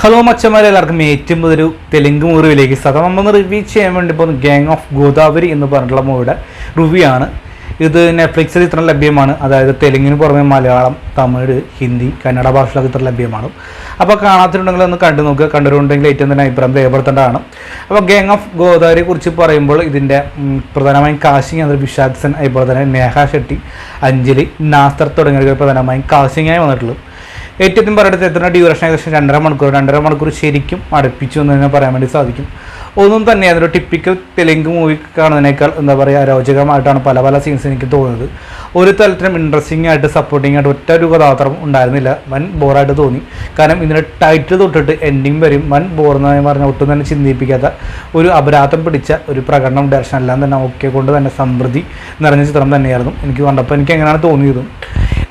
Hello മച്ചന്മാരെ, എല്ലാവർക്കും ഏറ്റവും ഒരു തെലുങ്ക് മൂവിയിലേക്ക് സാധാരണ നമ്മൾ റിവ്യൂ ചെയ്യാൻ വേണ്ടി പോകുന്ന ഗാങ് ഓഫ് ഗോദാവരി എന്ന് പറഞ്ഞിട്ടുള്ള മൂവിയുടെ റിവ്യൂ ആണ്. ഇത് നെറ്റ്ഫ്ലിക്സിൽ ഇത്ര ലഭ്യമാണ്. അതായത് തെലുങ്കിന് പുറമെ മലയാളം, തമിഴ്, ഹിന്ദി, കന്നഡ ഭാഷകളൊക്കെ ഇത്ര ലഭ്യമാണ്. അപ്പോൾ കാണാത്തിട്ടുണ്ടെങ്കിൽ ഒന്ന് കണ്ടു നോക്കുക. കണ്ടിട്ടുണ്ടെങ്കിൽ ഏറ്റവും തന്നെ അഭിപ്രായം രേഖപ്പെടുത്തേണ്ടതാണ്. അപ്പോൾ ഗാങ് ഓഫ് ഗോദാവരിയെ കുറിച്ച് പറയുമ്പോൾ ഇതിൻ്റെ പ്രധാനമായും കാസ്റ്റിംഗ് ആണ് വിശാഖ് സെൻ, അതുപോലെ തന്നെ നേഹ ഷെട്ടി, അഞ്ജലി, നാസർ തുടങ്ങിയവർ പ്രധാനമായും കാസ്റ്റിംഗായി വന്നിട്ടുള്ളൂ. ഏറ്റവും പറയട്ടെ എത്ര ഡ്യൂറേഷൻ ഏകദേശം 2.5 മണിക്കൂർ ശരിക്കും അടുപ്പിച്ചു എന്ന് തന്നെ പറയാൻ വേണ്ടി സാധിക്കും. ഒന്നും തന്നെ അതൊരു ടിപ്പിക്കൽ തെലുങ്ക് മൂവി കാണുന്നതിനേക്കാൾ എന്താ പറയുക അരോചകമായിട്ടാണ് പല സീൻസ് എനിക്ക് തോന്നുന്നത്. ഒരു തരത്തിലും ഇൻട്രസ്റ്റിംഗ് ആയിട്ട് സപ്പോർട്ടിംഗ് ആയിട്ട് ഒറ്റ ഒരു കഥാപാത്രം ഉണ്ടായിരുന്നില്ല. വൻ ബോറായിട്ട് തോന്നി. കാരണം ഇതിൻ്റെ ടൈറ്റിൽ തൊട്ടിട്ട് എൻഡിങ് വരും വൻ ബോർ എന്ന് പറഞ്ഞാൽ ഒട്ടും തന്നെ ചിന്തിപ്പിക്കാത്ത ഒരു അപരാധം പിടിച്ച ഒരു പ്രകടനം, ഡയറക്ഷൻ എല്ലാം തന്നെ ഒക്കെ കൊണ്ട് തന്നെ സമൃദ്ധി നിറഞ്ഞ ചിത്രം തന്നെയായിരുന്നു. എനിക്ക് കണ്ടപ്പോൾ എനിക്ക് എങ്ങനെയാണ് തോന്നിയതും.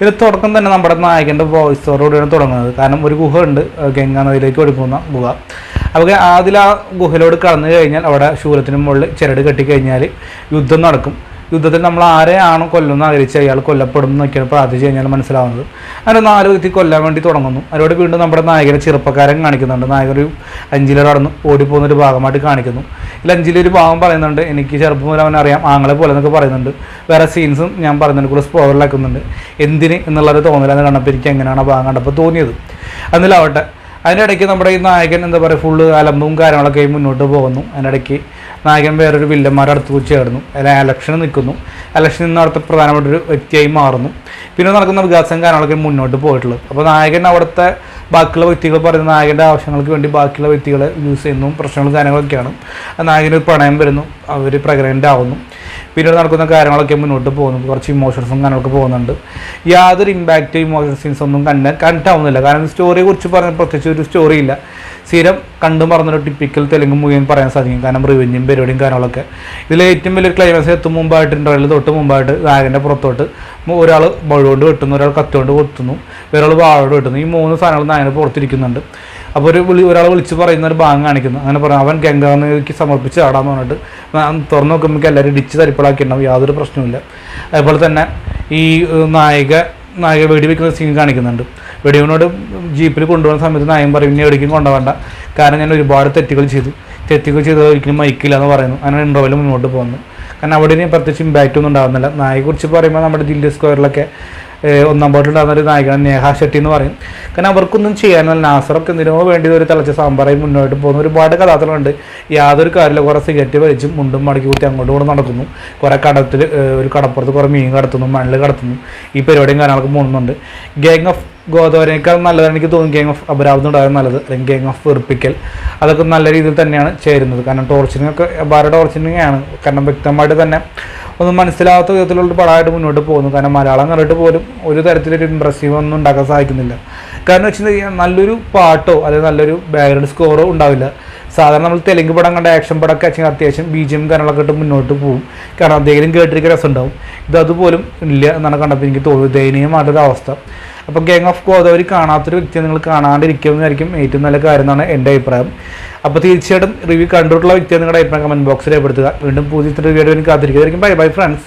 ഇതിൽ തുടക്കം തന്നെ നമ്മുടെ നായകൻ്റെ വോയിസോടുകൂടിയാണ് തുടങ്ങുന്നത്. കാരണം ഒരു ഗുഹ ഉണ്ട്, ഗംഗാ നദിയിലേക്ക് ഒഴുകുന്ന ഗുഹ. അപ്പോൾ അതിൽ ആ ഗുഹയിലോട് കടന്നു കഴിഞ്ഞാൽ അവിടെ ശൂലത്തിന് മുകളിൽ ചിരട് കെട്ടിക്കഴിഞ്ഞാൽ യുദ്ധം നടക്കും. യുദ്ധത്തിൽ നമ്മൾ ആരെയാണോ കൊല്ലുന്ന ആഗ്രഹിച്ച് അയാൾ കൊല്ലപ്പെടും എന്നൊക്കെയാണ് പ്രാർത്ഥിച്ച് കഴിഞ്ഞാൽ മനസ്സിലാവുന്നത്. അങ്ങനെ 4 വ്യക്തി കൊല്ലാൻ വേണ്ടി തുടങ്ങുന്നു. അവരോട് വീണ്ടും നമ്മുടെ നായകനെ ചെറുപ്പക്കാരൻ കാണിക്കുന്നുണ്ട്. നായകർ 5 കടന്ന് ഓടിപ്പോകുന്നൊരു ഭാഗമായിട്ട് കാണിക്കുന്നു. ഇതിൽ 5 ഒരു ഭാഗം പറയുന്നുണ്ട്, എനിക്ക് ചെറുപ്പം മുതൽ അവൻ അറിയാം, ആങ്ങളെ പോലെ എന്നൊക്കെ പറയുന്നുണ്ട്. വേറെ സീൻസും ഞാൻ പറയുന്നുണ്ട്, കൂടെ സ്പോയിലറാക്കുന്നുണ്ട്. എന്തിന് എന്നുള്ളൊരു തോന്നലെന്ന് കണ്ടപ്പോൾ എനിക്ക് എങ്ങനെയാണ് ആ ഭാഗം കണ്ടപ്പോൾ തോന്നിയത്. എന്നിലാവട്ടെ, അതിൻ്റെ ഇടയ്ക്ക് നമ്മുടെ ഈ നായകൻ എന്താ പറയുക ഫുള്ള് അലമ്പും കാര്യങ്ങളൊക്കെ മുന്നോട്ട് പോകുന്നു. അതിൻ്റെ ഇടയ്ക്ക് നായകൻ വേറൊരു വില്ലന്മാരുടെ അടുത്ത് വെച്ച് ചേർന്നു. അല്ലെങ്കിൽ ഇലക്ഷന് നിൽക്കുന്നു. ഇലക്ഷനിൽ നിന്ന് അവിടുത്തെ പ്രധാനപ്പെട്ടൊരു വ്യക്തിയായി മാറുന്നു. പിന്നെ നടക്കുന്ന വികാസം കാര്യങ്ങളൊക്കെ മുന്നോട്ട് പോയിട്ടുള്ളത്. അപ്പോൾ നായകൻ അവിടുത്തെ ബാക്കിയുള്ള വ്യക്തികൾ പറയുന്ന നായകൻ്റെ ആവശ്യങ്ങൾക്ക് വേണ്ടി ബാക്കിയുള്ള വ്യക്തികളെ യൂസ് ചെയ്യുന്നു. പ്രശ്നങ്ങളും കാര്യങ്ങളൊക്കെയാണ്. നായകന് പ്രണയം വരുന്നു, അവർ പ്രഗ്നൻ്റ് ആവുന്നു. പിന്നീട് നടക്കുന്ന കാര്യങ്ങളൊക്കെ മുന്നോട്ട് പോകുന്നു. കുറച്ച് ഇമോഷൻസും കാര്യങ്ങളൊക്കെ പോകുന്നുണ്ട്. യാതൊരു ഇമ്പാക്റ്റ് ഇമോഷണൽ സീൻസ് ഒന്നും കണ്ടിട്ടാവുന്നില്ല. കാരണം സ്റ്റോറിയെ കുറിച്ച് പറഞ്ഞ പ്രത്യേകിച്ച് ഒരു സ്റ്റോറി ഇല്ല. സ്ഥിരം കണ്ടു മറന്നൊരു ടിപ്പിക്കൽ തെലുങ്ക് മൂവി എന്ന് പറയാൻ സാധിക്കും. കാരണം റിവെഞ്ചും പരിപാടിയും കാര്യങ്ങളൊക്കെ. ഇതിൽ ഏറ്റവും വലിയൊരു ക്ലൈമാക്സ് എത്തും മുമ്പായിട്ട് ഇൻ്റർവെല്ലിൽ തൊട്ട് മുമ്പായിട്ട് നായകൻ്റെ പുറത്തോട്ട് ഒരാൾ മഴുകൊണ്ട് വെട്ടുന്നു, ഒരാൾ കത്തുകൊണ്ട് കൊത്തുന്നു, ഒരാൾ വാഴോട് വെട്ടുന്നു. ഈ 3 സാധനങ്ങൾ നായകന് പുറത്തിരിക്കുന്നുണ്ട്. അപ്പോൾ ഒരാൾ വിളിച്ച് പറയുന്ന ഒരു ഭാഗം കാണിക്കുന്നു. അങ്ങനെ പറയാം, അവൻ ഗംഗാനദിക്ക് സമർപ്പിച്ച് ആടാന്ന് പറഞ്ഞിട്ട് തുറന്നു നോക്കുമ്പോൾ എല്ലാവരും ഇടിച്ച് തരിപ്പളാക്കിയിട്ടുണ്ടാവും. യാതൊരു പ്രശ്നവുമില്ല. അതുപോലെ തന്നെ ഈ നായിക വെടിവെക്കുന്ന സീൻ കാണിക്കുന്നുണ്ട്. വെടിവനോട് ജീപ്പിൽ കൊണ്ടുപോകുന്ന സമയത്ത് നായകൻ പറയും, ഇനി എവിടേക്കും കൊണ്ടുപോകണ്ട, കാരണം ഞാൻ ഒരുപാട് തെറ്റുകൾ ചെയ്തത് ഒരിക്കലും മൈക്കില്ല എന്ന് പറയുന്നു. അങ്ങനെ ഇൻ്റർവെല്ലിൽ മുന്നോട്ട് പോകുന്നു. കാരണം അവിടെ ഇനി പ്രത്യേകിച്ച് ഇമ്പാക്റ്റ് ഒന്നും ഉണ്ടാകുന്നില്ല. നായകയെ കുറിച്ച് പറയുമ്പോൾ നമ്മുടെ ദില്ലി സ്ക്വയറിലൊക്കെ 1-ാം പാട്ടിലുണ്ടാകുന്ന ഒരു നായകനാണ് നേഹ ഷെട്ടി എന്ന് പറയും. കാരണം അവർക്കൊന്നും ചെയ്യാനല്ല. നാസറൊക്കെ എന്തിനോ വേണ്ടി ഒരു തിളച്ച സാമ്പാറായി മുന്നോട്ട് പോകുന്ന ഒരുപാട് കഥാപാത്രങ്ങളുണ്ട്. യാതൊരു കാര്യമില്ല. കുറേ സിഗരറ്റ് വലിച്ചും മുണ്ടും മടക്കി കൂട്ടി അങ്ങോട്ടും കൂടെ നടക്കുന്നു. കുറേ കടത്തിൽ ഒരു കടപ്പുറത്ത് കുറേ മീൻ കടത്തുന്നു, മണ്ണിൽ കടത്തുന്നു. ഈ പരിപാടിയും കാര്യങ്ങളൊക്കെ പോകുന്നുണ്ട്. ഗാങ് ഓഫ് ഗോദാവരിയേക്കാൾ നല്ലതാണ് എനിക്ക് തോന്നുന്നു ഗാങ് ഓഫ് അപരാധം ഉണ്ടായത് നല്ലത്. അല്ലെങ്കിൽ ഗാങ് ഓഫ് വെറുപ്പിക്കൽ അതൊക്കെ നല്ല രീതിയിൽ തന്നെയാണ് ചേരുന്നത്. കാരണം ടോർച്ചറിങ് ഒക്കെ ഭാര്യ ടോർച്ചറിങ് ആണ്. കാരണം വ്യക്തമായിട്ട് തന്നെ ഒന്നും മനസ്സിലാവാത്ത വിധത്തിലുള്ള പടമായിട്ട് മുന്നോട്ട് പോകുന്നു. കാരണം മലയാളം കണ്ടിട്ട് പോലും ഒരു തരത്തിലൊരു ഇമ്പ്രസീവ് ഒന്നും ഉണ്ടാക്കാൻ സാധിക്കുന്നില്ല. കാരണം വെച്ചിട്ടുണ്ടെങ്കിൽ നല്ലൊരു പാട്ടോ അല്ലെങ്കിൽ നല്ലൊരു ബാക്ക്ഗ്രൗണ്ട് സ്കോറോ ഉണ്ടാവില്ല. സാധാരണ നമ്മൾ തെലുങ്ക് പടം കണ്ട ആക്ഷൻ പടമൊക്കെ അത്യാവശ്യം BGM കാര്യങ്ങളൊക്കെ ഇട്ട് മുന്നോട്ട് പോകും. കാരണം എന്തെങ്കിലും കേട്ടിരിക്കുന്ന രസം ഉണ്ടാവും. ഇത് അതുപോലും ഇല്ല എന്നാണ് കണ്ടപ്പോൾ എനിക്ക് തോന്നുന്നത്. ദയനീയമായിട്ടൊരു അവസ്ഥ. അപ്പോൾ ഗാങ് ഓഫ് ഗോദാവരി കാണാത്തൊരു വ്യക്തിയെ നിങ്ങൾ കാണാണ്ടിരിക്കുമെന്നായിരിക്കും ഏറ്റവും നല്ല കാര്യം എന്നാണ് എൻ്റെ അഭിപ്രായം. അപ്പോൾ തീർച്ചയായിട്ടും റിവ്യൂ കണ്ടിട്ടുള്ള വ്യക്തിയെ നിങ്ങളുടെ അഭിപ്രായം കമൻറ്റ് ബോക്സിൽ രേഖപ്പെടുത്തുക. വീണ്ടും പുതിയ റിവ്യൂ കാത്തിരിക്കുക. Bye friends.